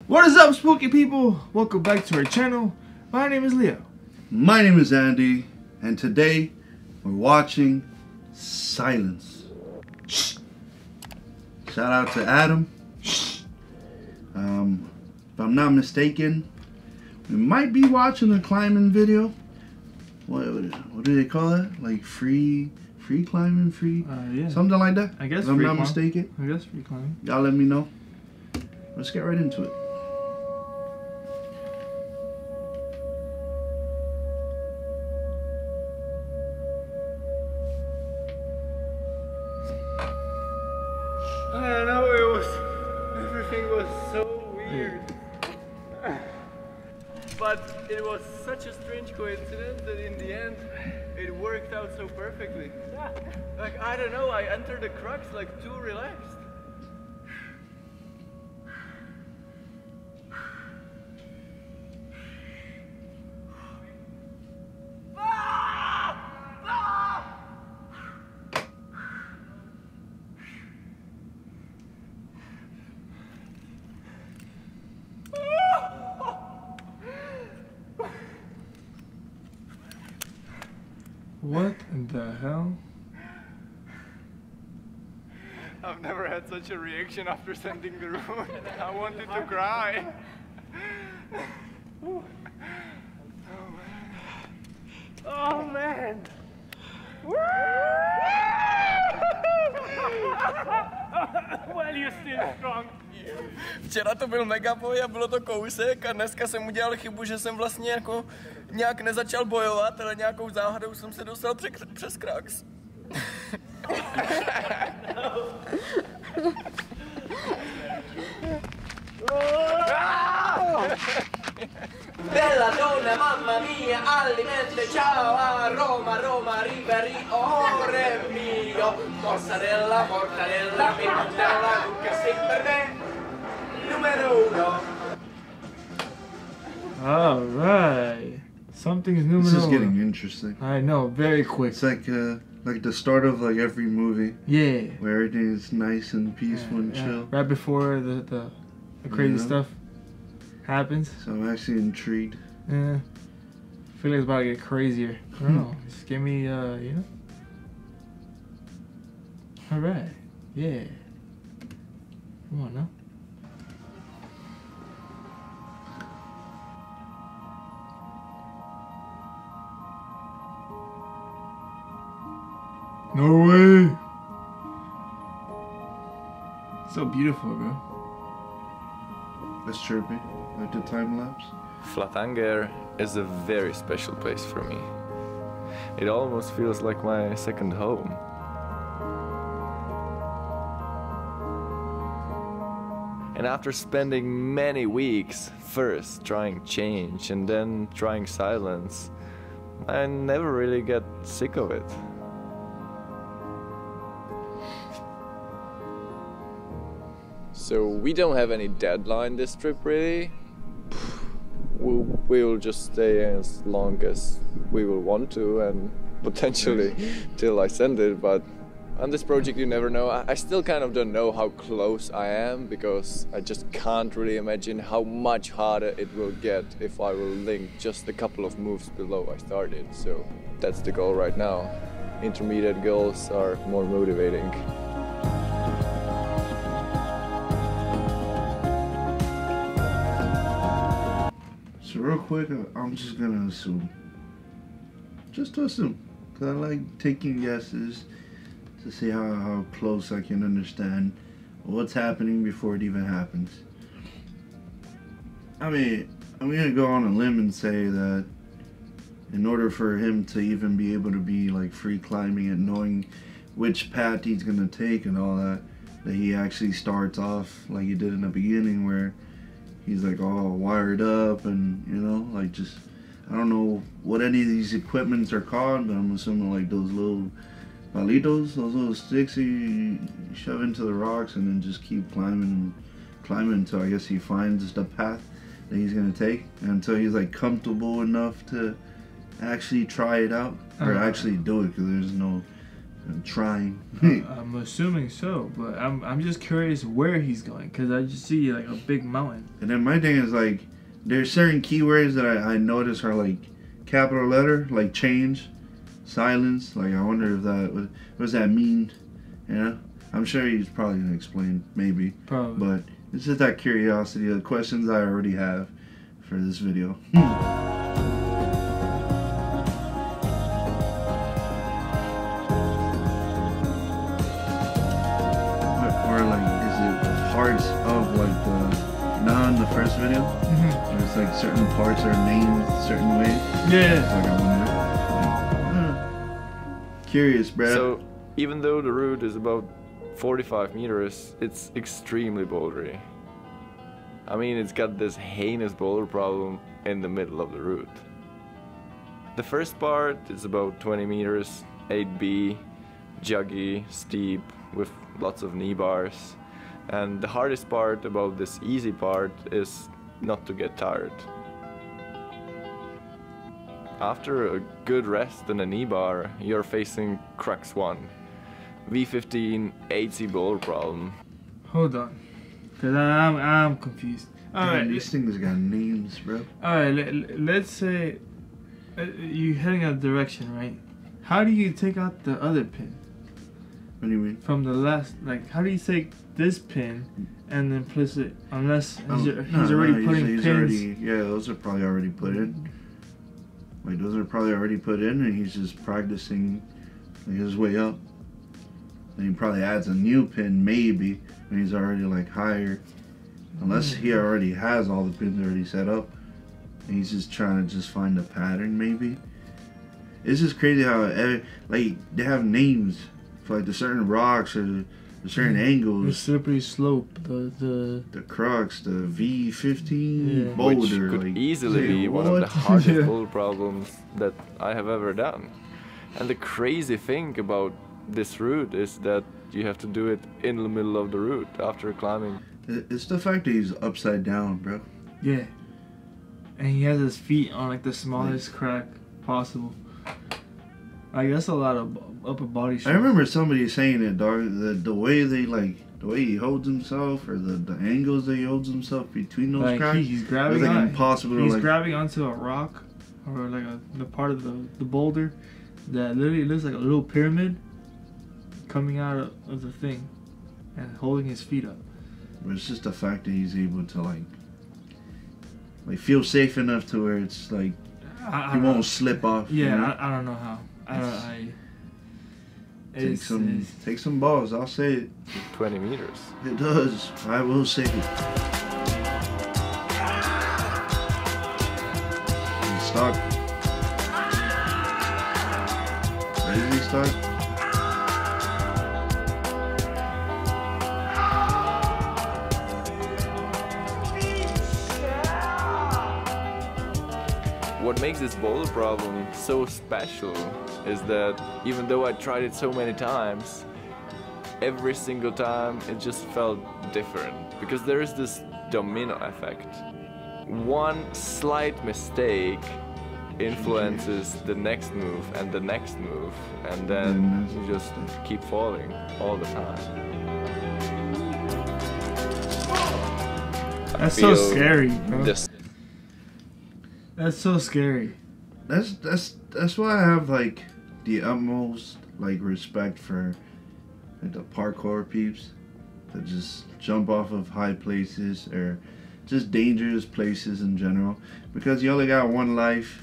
What is up, spooky people? Welcome back to our channel. My name is Leo. My name is Andy, and today we're watching Silence. Shh. Shout out to Adam. Shh. If I'm not mistaken, we might be watching a climbing video. What do they call that? Like free climbing, yeah. Something like that. I guess. If I'm not mistaken. I guess free climbing. Y'all let me know. Let's get right into it. I don't know, everything was so weird. But it was such a strange coincidence that in the end, it worked out so perfectly. Like, I don't know, I entered the crux like too relaxed. What the hell? I've never had such a reaction after sending the room. I wanted to cry. Oh man! Well, you're still strong. Včera to byl mega boj a bylo to kousek a dneska jsem udělal chybu, že jsem vlastně jako nějak nezačal bojovat, ale nějakou záhadou jsem se dostal přes krax. Bella donna, mamma mia, alimente, ciao, a Roma, Roma, Riberi, ore mio, mozzarella, mortadella, mi mandella, che sei per me, numero uno. Alright. Something's numero This is uno. getting interesting. I know, very quick. It's like the start of like every movie. Yeah. Where everything is nice and peaceful and chill. Right before the crazy stuff happens. So I'm actually intrigued. Yeah. I feel like it's about to get crazier. I don't know. Just give me, you know. Alright. Yeah. Come on now. No way! So beautiful, bro. That's chirpy. Like the time lapse. Flatanger is a very special place for me. It almost feels like my second home. And after spending many weeks, first trying change and then trying silence, I never really get sick of it. So we don't have any deadline this trip really. We'll just stay as long as we will want to and potentially till I send it, but on this project you never know. I still kind of don't know how close I am because I just can't really imagine how much harder it will get if I will link just a couple of moves below I started. So that's the goal right now. Intermediate goals are more motivating. So real quick, I'm just gonna assume. Just to assume. Because I like taking guesses to see how close I can understand what's happening before it even happens. I mean, I'm gonna go on a limb and say that in order for him to even be able to be like free climbing and knowing which path he's gonna take and all that, that he actually starts off like he did in the beginning where he's like all wired up and, you know, like just, I don't know what any of these equipments are called, but I'm assuming like those little palitos, those little sticks you shove into the rocks and then just keep climbing until I guess he finds the path that he's gonna take, until he's like comfortable enough to actually try it out or actually do it, because I'm trying. I'm assuming so, but I'm just curious where he's going, because I just see like a big mountain. And then my thing is like, there's certain keywords that I notice are like capital letter, like change, silence. Like I wonder if what does that mean? You know, I'm sure he's probably gonna explain, maybe. Probably. But it's just that curiosity, the questions I already have for this video. Or like, is it parts of like the first video? Mm-hmm. There's like certain parts are named certain ways. Yeah. Like I wonder. Curious, bruh. So, even though the route is about 45 meters, it's extremely bouldery. I mean, it's got this heinous boulder problem in the middle of the route. The first part is about 20 meters, 8B, juggy, steep, with lots of knee bars. And the hardest part about this easy part is not to get tired. After a good rest and a knee bar, you're facing Crux 1, V15 8C Boulder Problem. Hold on, cause I'm confused. All Damn, right, these things got names, bro. all right. Let's say you're heading a direction, right? How do you take out the other pin What do you mean? from the last? Like, how do you take this pin and then place it? Unless he's already putting pins. Yeah, those are probably already put in. Like those are probably already put in, and he's just practicing like, his way up. And he probably adds a new pin, maybe, when he's already like higher. Unless he already has all the pins already set up, and he's just trying to just find a pattern, maybe. It's just crazy how like they have names for like the certain rocks or the certain The angles. slippery slope, the Crux, the V15 Yeah. Boulder, Which could like, easily be one of what? the hardest Yeah. boulder problems that I have ever done. And the crazy thing about this route is that you have to do it in the middle of the route after climbing. It's the fact that he's upside down, bro. yeah. And he has his feet on like the smallest crack possible. Like that's a lot of upper body I strength. remember somebody saying it, dog. The way they like, the way he holds himself, or the angles that he holds himself between those Like cracks. he's grabbing it's like on. impossible He's to like. grabbing onto a rock or like the part of the boulder that literally looks like a little pyramid coming out of the thing and holding his feet up. But it's just the fact that he's able to like feel safe enough to where it's like I he don't won't know. slip off. Yeah, you know? I don't know how. Take some balls. I'll say it. 20 meters. It does. I will say it. He's stuck. Ready to be stuck? What makes this boulder problem so special is that even though I tried it so many times, every single time it just felt different. Because there is this domino effect. One slight mistake influences the next move and the next move, and then you just keep falling all the time. That's so scary, bro. This That's so scary. That's why I have like the utmost like respect for like the parkour peeps that just jump off of high places or just dangerous places in general, because you only got one life,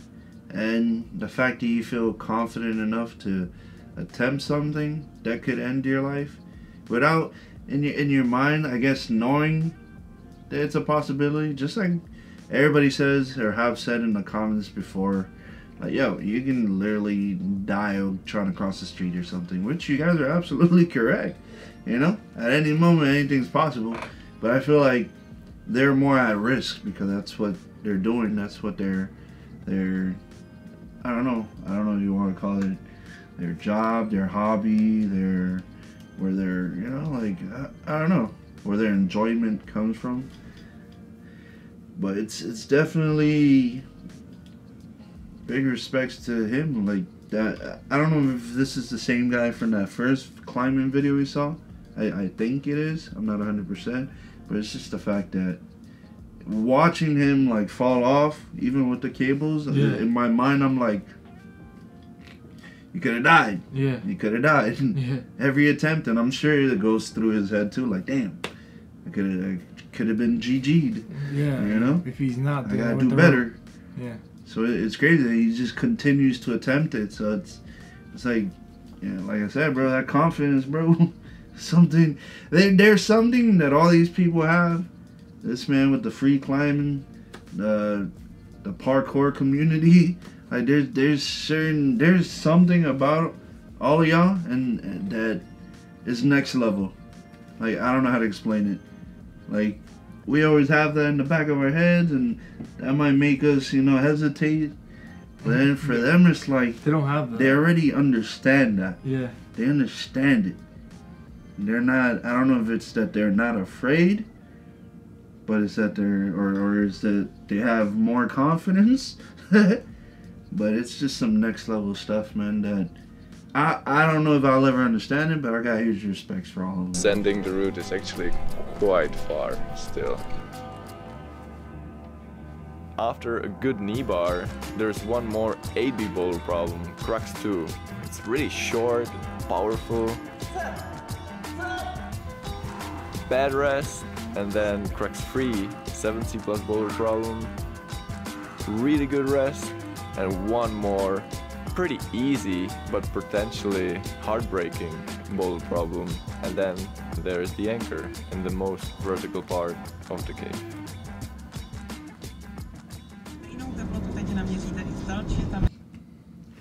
and the fact that you feel confident enough to attempt something that could end your life without in your mind, I guess, knowing that it's a possibility, just like everybody says or have said in the comments before, like, yo, you can literally die trying to cross the street or something, which you guys are absolutely correct. You know, at any moment anything's possible, but I feel like they're more at risk because that's what they're doing. That's what they're I don't know if you want to call it their job, their hobby, where their, you know, like, I don't know, where their enjoyment comes from. But it's definitely big respects to him, like that I don't know if this is the same guy from that first climbing video we saw. I think it is. I'm not 100%, but it's just the fact that watching him like fall off, even with the cables, in my mind I'm like, you could have died. Yeah. You could have died. Yeah. Every attempt, and I'm sure it goes through his head too. Like, damn, I could have been GG'd. Yeah. You know. If he's not, I gotta do better. Yeah. So it's crazy that he just continues to attempt it. So it's like, yeah, like I said, bro, that confidence, bro. Something there's something that all these people have. This man with the free climbing, the parkour community. Like there's something about all of y'all and that is next level. Like I don't know how to explain it. Like we always have that in the back of our heads, and that might make us, hesitate. But then for them, it's like they don't have that. They already understand that. Yeah. They understand it. They're not. I don't know if it's that they're not afraid, but it's that or it's that they have more confidence. But it's just some next level stuff, man, that I don't know if I'll ever understand it, but I got huge respects for all of them. Sending the route is actually quite far still. After a good knee bar, there's one more 8B boulder problem, Crux 2. It's really short, powerful, bad rest, and then Crux 3, 7C plus boulder problem, really good rest, and one more pretty easy but potentially heartbreaking boulder problem, and then there's the anchor in the most vertical part of the cave.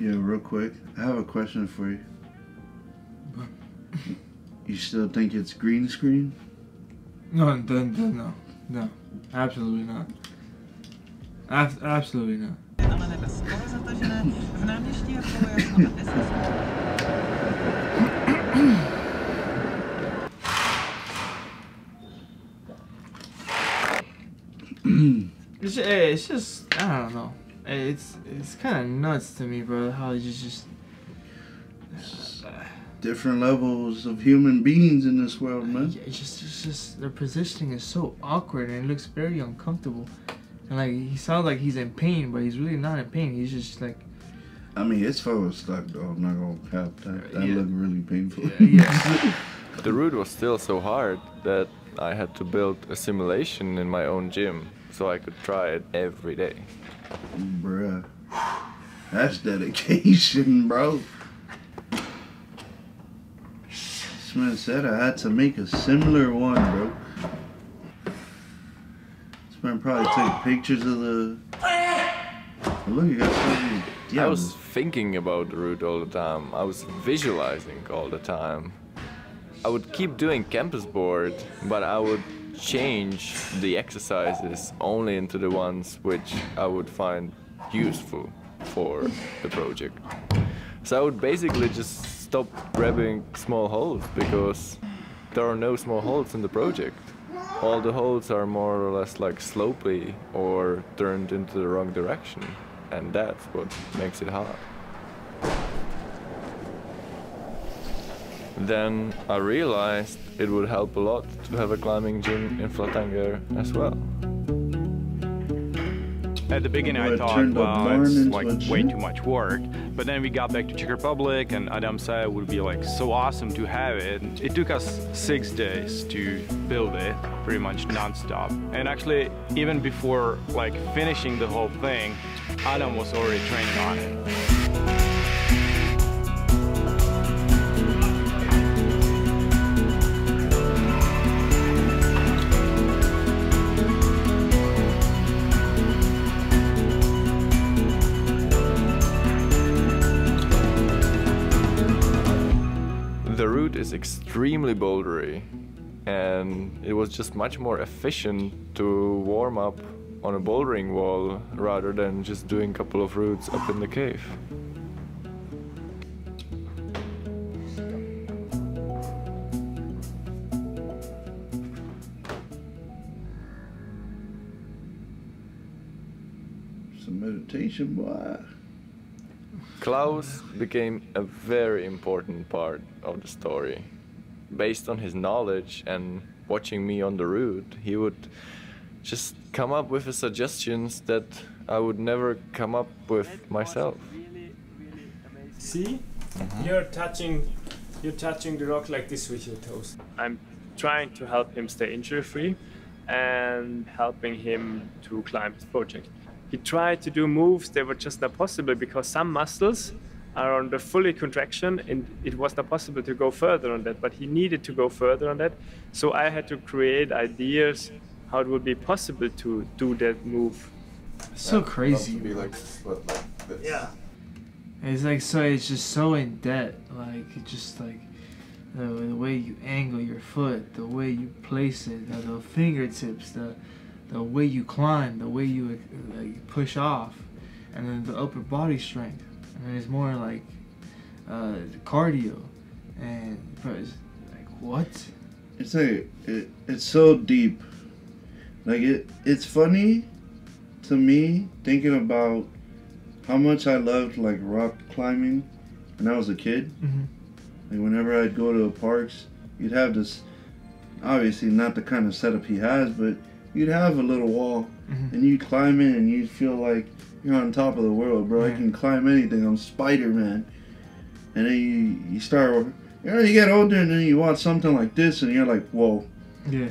Yeah, real quick, I have a question for you. You still think it's green screen? No, absolutely not. Absolutely not. It's just I don't know. It's kind of nuts to me, bro. How it's just different levels of human beings in this world, man. Yeah, it's just their positioning is so awkward and it looks very uncomfortable. And like he sounds like he's in pain, but he's really not in pain. He's just like. I mean, his photo was stuck though. I'm not gonna have that. That looked really painful. Yeah. The route was still so hard that I had to build a simulation in my own gym so I could try it every day. Bruh, that's dedication, bro. This man said I had to make a similar one, bro. This man probably took pictures of the. Oh, look, you got something. I was thinking about the route all the time. I was visualizing all the time. I would keep doing campus board, but I would change the exercises only into the ones which I would find useful for the project. So I would basically just stop grabbing small holes because there are no small holes in the project. All the holes are more or less like slopey or turned into the wrong direction, and that's what makes it hard. Then I realized it would help a lot to have a climbing gym in Flatanger as well. At the beginning I thought, well, it's like way too much work. But then we got back to Czech Republic and Adam said it would be like so awesome to have it. It took us 6 days to build it, pretty much non-stop. And actually, even before like finishing the whole thing, Adam was already training on it. The route is extremely bouldery, and it was just much more efficient to warm up on a bouldering wall rather than just doing a couple of routes up in the cave. Some meditation, boy. Klaus became a very important part of the story. Based on his knowledge and watching me on the route, he would just come up with the suggestions that I would never come up with myself. See? You're touching the rock like this with your toes. I'm trying to help him stay injury-free and helping him to climb his project. He tried to do moves that were just not possible because some muscles are on the fully contraction and it was not possible to go further on that, but he needed to go further on that. So I had to create ideas how it would be possible to do that move. So crazy. Be like this. Yeah. It's like, so it's just so in depth, like it's just like the way you angle your foot, the way you place it, the fingertips, the way you climb, the way you like push off, and then the upper body strength, and then it's more like cardio, and bro, it's like what? It's like it's so deep. Like it's funny to me thinking about how much I loved like rock climbing when I was a kid. Like whenever I'd go to the parks, you'd have this, obviously not the kind of setup he has, but you'd have a little wall and you'd climb in and you'd feel like you're on top of the world, bro. I can climb anything. I'm Spider-Man. And then you start, you get older and then you watch something like this and you're like, whoa,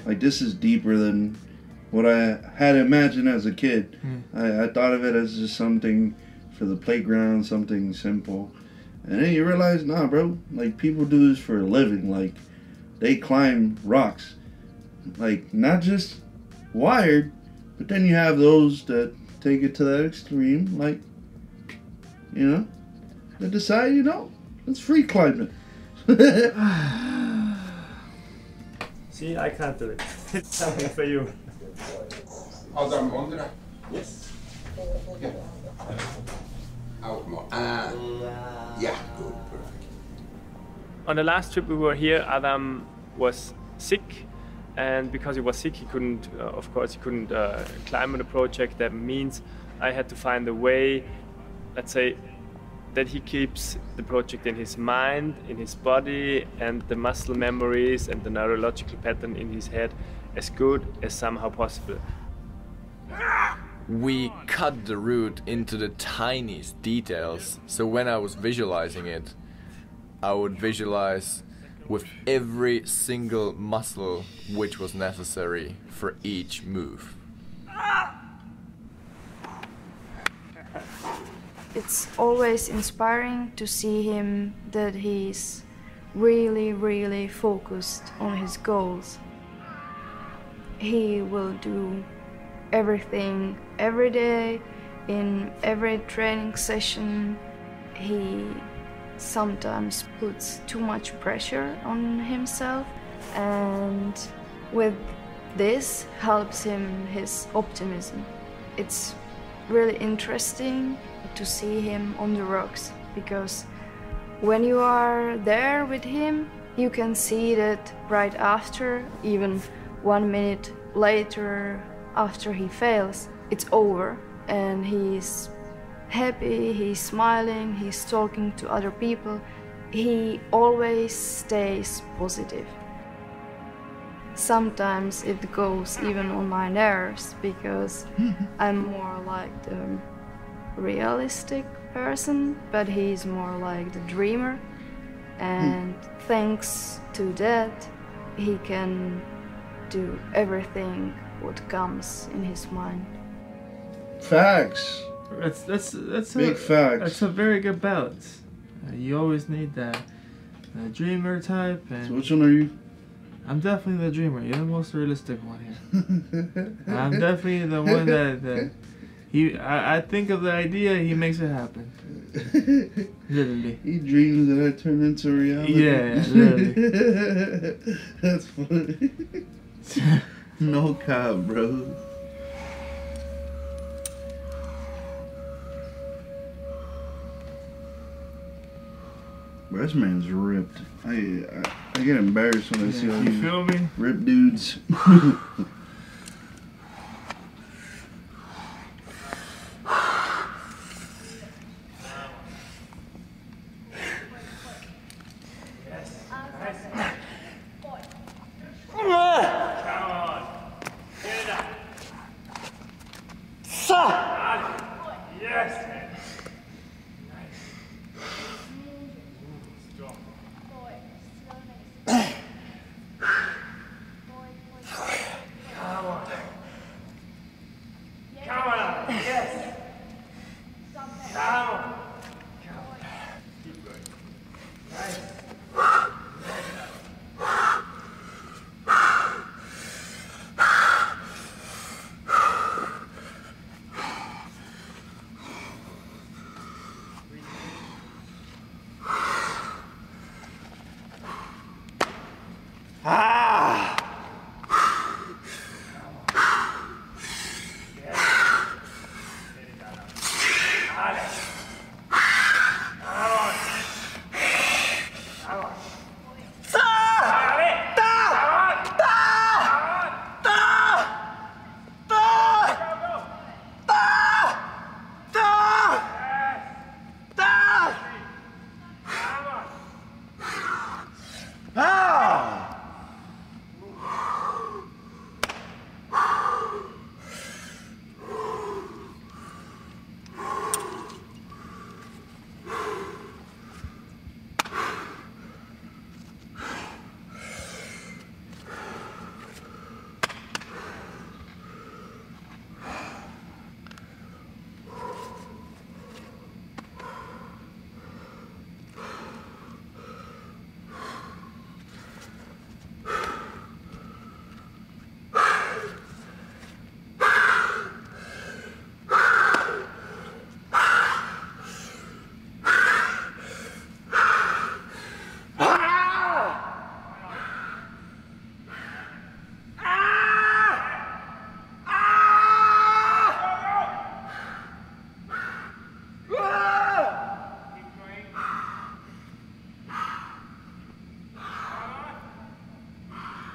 like this is deeper than what I had imagined as a kid. I thought of it as just something for the playground, something simple. And then you realize, nah, bro, like people do this for a living. Like they climb rocks, like not just wired, but then you have those that take it to that extreme, like, you know, that decide, you know, let's free climb it. See, I can't do it. It's something for you. Ondra? Yes. Okay. Out more. Yeah, good, perfect. On the last trip we were here, Adam was sick, and because he was sick, he couldn't, of course, he couldn't climb on the project. That means I had to find a way, let's say, that he keeps the project in his mind, in his body, and the muscle memories and the neurological pattern in his head as good as somehow possible. We cut the route into the tiniest details, so when I was visualizing it, I would visualize with every single muscle which was necessary for each move. It's always inspiring to see him that he's really focused on his goals. He will do everything every day, in every training session. He sometimes puts too much pressure on himself, and with this helps him his optimism. It's really interesting to see him on the rocks, because when you are there with him, you can see that right after, even 1 minute later, after he fails, it's over and he's happy, he's smiling, he's talking to other people. He always stays positive. Sometimes it goes even on my nerves because I'm more like the realistic person, but he's more like the dreamer, and thanks to that he can do everything what comes in his mind. Facts. That's big facts. That's a very good balance. You always need that dreamer type. And so which one are you? I'm definitely the dreamer. You're the most realistic one here. I'm definitely the one that I think of the idea, he makes it happen. Literally. He dreams that I turn into reality. Yeah, literally. That's funny. No cap, bro. Bro, this man's ripped. I get embarrassed when I see all these feel me? ripped dudes.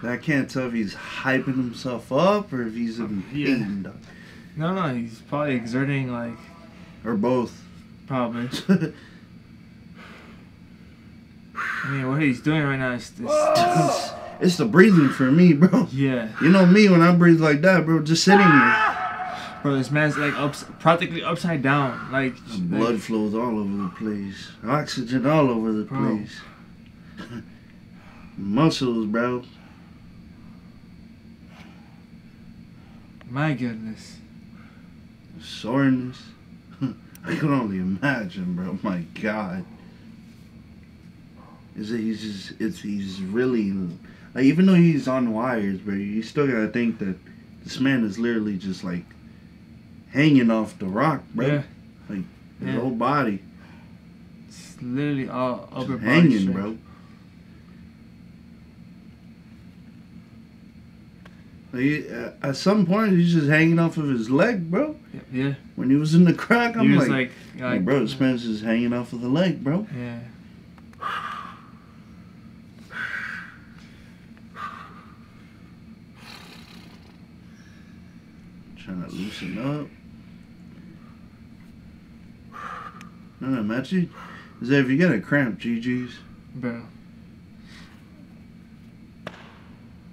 I can't tell if he's hyping himself up or if he's in pain. Dog. No, he's probably exerting like. Or both. Probably. I mean, what he's doing right now is this. It's the breathing for me, bro. Yeah. You know me when I breathe like that, bro. Just sitting here. Bro, this man's like practically upside down. Like blood flows all over the place. Oxygen all over the place. Muscles, bro. My goodness. Soreness. I can only imagine, bro. My God. He's really, like, even though he's on wires, bro, you still gotta think that this man is literally just like hanging off the rock, bro. Yeah. Like his whole body. It's literally all upper body hanging, strength. Bro. Like, at some point, he's just hanging off of his leg, bro. Yeah. When he was in the crack, I'm like, like, bro, this man's just hanging off of the leg, bro. Yeah. Trying to loosen up. No, Matchy. Is that if you get a cramp, GG's? Bro.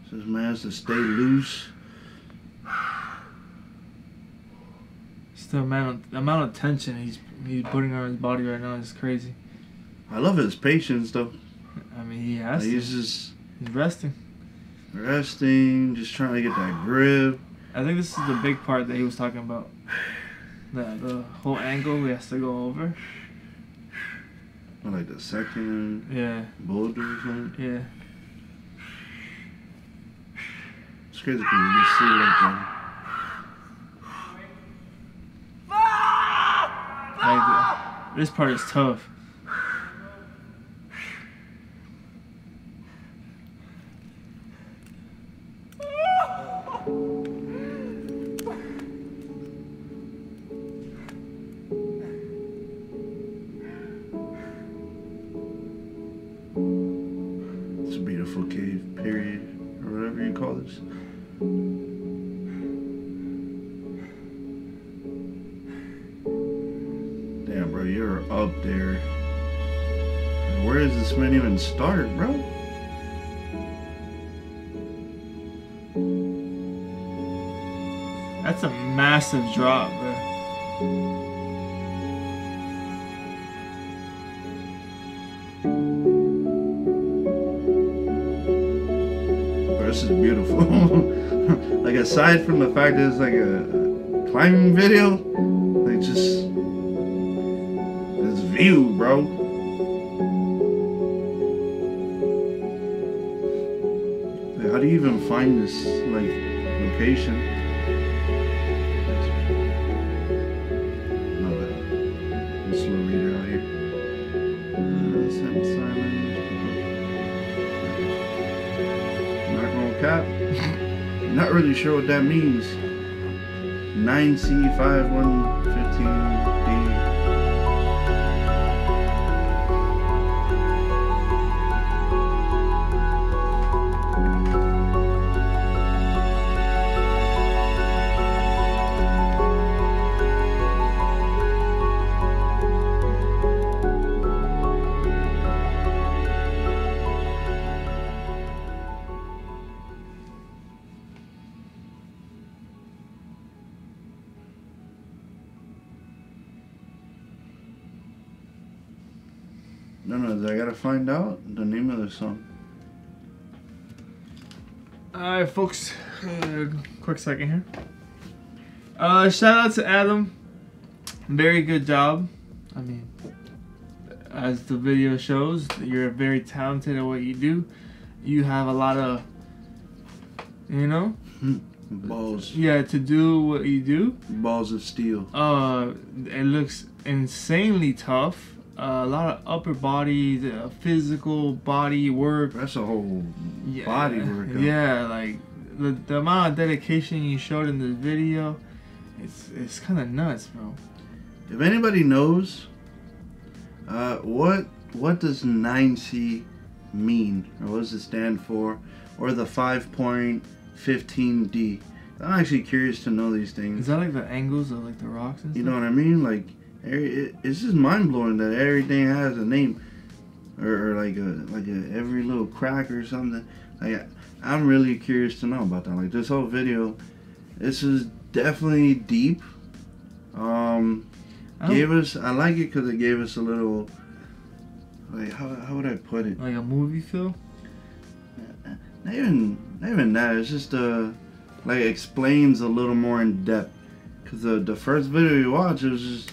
So this man has to stay loose. Just the amount of tension he's putting on his body right now is crazy. I love his patience, though. I mean, he has to. He's resting. Resting, just trying to get that grip. I think this is the big part that he was talking about. The whole angle he has to go over. Like the second boulder or something? Yeah. It's crazy because you just see like this part is tough. It's a beautiful cave, period, or whatever you call this. Damn, bro, you're up there. And where does this man even start, bro? That's a massive drop, bro. This is beautiful. Like, aside from the fact that it's like a climbing video, like, just this view, bro. Like, how do you even find this, like, location? No, I'm a slow reader out here. Cap. Not really sure what that means. 9C5115D. No, I gotta find out the name of the song. Alright, folks. Quick second here. Shout out to Adam. Very good job. I mean, as the video shows, you're very talented at what you do. You have a lot of, you know? Balls. Yeah, to do what you do. Balls of steel. It looks insanely tough. A lot of upper body, physical body work. That's a whole body workout. Yeah, like the amount of dedication you showed in the video, it's kind of nuts, bro. If anybody knows, what does 9C mean, or what does it stand for? or the 5.15D. I'm actually curious to know these things. Is that like the angles of like the rocks and stuff? You know what I mean? Like, it's just mind blowing that everything has a name, or like a every little crack or something. Like, I'm really curious to know about that. Like, this whole video, this is definitely deep. I like it because it gave us a little, like, how would I put it? Like a movie feel? Not even that. It's just like explains a little more in depth. Cause the first video you watched, it was just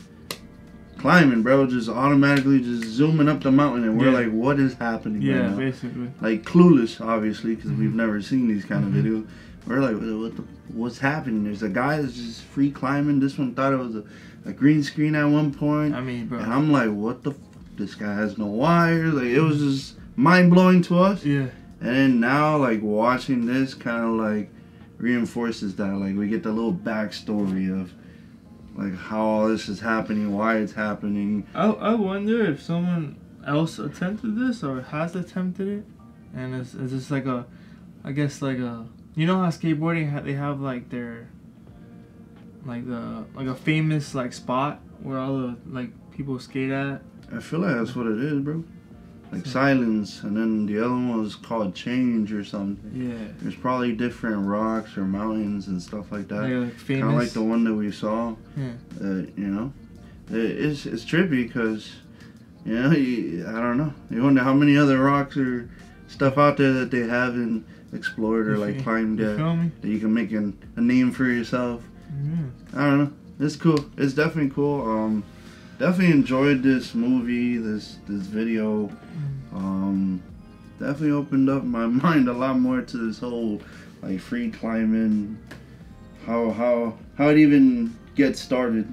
climbing, bro, just automatically just zooming up the mountain, and we're like, what is happening? Yeah, right now? basically. Like clueless, obviously, because we've never seen these kind of videos. We're like, what's happening? There's a guy that's just free climbing. This one thought it was a green screen at one point. I mean, bro. And I'm like, what the fuck? This guy has no wires. Like, it was just mind blowing to us. Yeah. And then now, like, watching this kind of like reinforces that. Like, we get the little backstory of like how all this is happening, why it's happening. I wonder if someone else attempted this or has attempted it, and is this like a, I guess like a, you know how skateboarding they have like their, like a famous like spot where all the like people skate at. I feel like that's what it is, bro. Like Silence, and then the other one was called Change or something. Yeah. There's probably different rocks or mountains and stuff like that. Like kind of like the one that we saw. Yeah. You know, it's trippy because, you know, I don't know. You wonder how many other rocks or stuff out there that they haven't explored or like climbed that you can make a name for yourself. I don't know. It's cool. It's definitely cool. Definitely enjoyed this movie, this video. Definitely opened up my mind a lot more to this whole like free climbing, how it even gets started.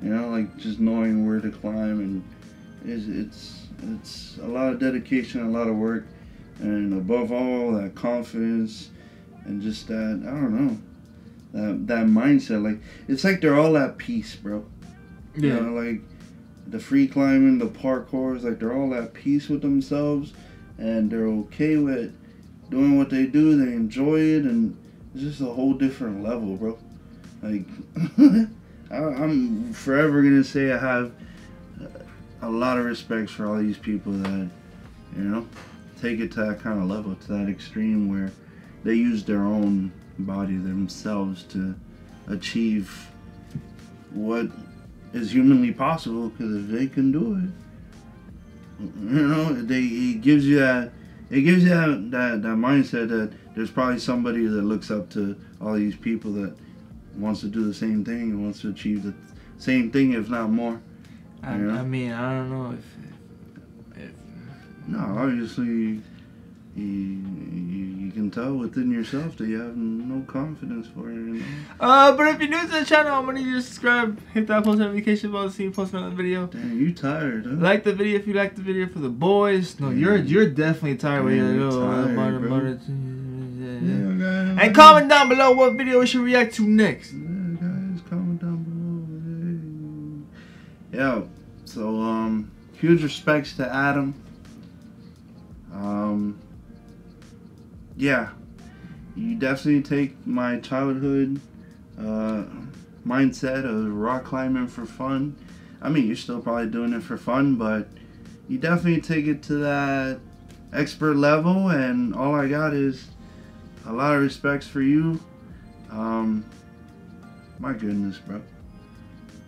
You know, like just knowing where to climb, and it's a lot of dedication, a lot of work, and above all that confidence and just that, I don't know, that mindset. Like, it's like they're all at peace, bro. Yeah. You know, like the free climbing, the parkours, like they're all at peace with themselves, and they're okay with doing what they do. They enjoy it, and it's just a whole different level, bro. Like, I'm forever gonna say I have a lot of respect for all these people that, you know, take it to that kind of level, to that extreme where they use their own body themselves to achieve what is humanly possible. Because if they can do it, you know, it gives you that mindset that there's probably somebody that looks up to all these people that wants to do the same thing and wants to achieve the same thing, if not more. I mean, I don't know if no, obviously you can tell within yourself that you have no confidence for it. You know? But if you're new to the channel, I'm gonna need you to subscribe, hit that post notification bell to see you post another video. Damn, you tired, huh? Like the video if you like the video for the boys. No, you're definitely tired. And comment down below what video we should react to next. Yeah, guys, comment down below. Yeah, so huge respects to Adam. Yeah, you definitely take my childhood mindset of rock climbing for fun. I mean, you're still probably doing it for fun, but you definitely take it to that expert level, and all I got is a lot of respects for you. My goodness, bro.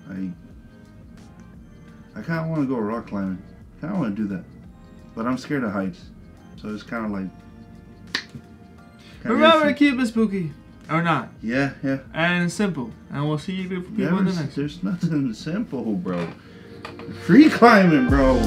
I kind of want to go rock climbing. I kind of want to do that, but I'm scared of heights, so it's kind of like. Remember to keep it spooky, or not. Yeah. And simple. And we'll see you beautiful people in the next. There's nothing simple, bro. Free climbing, bro.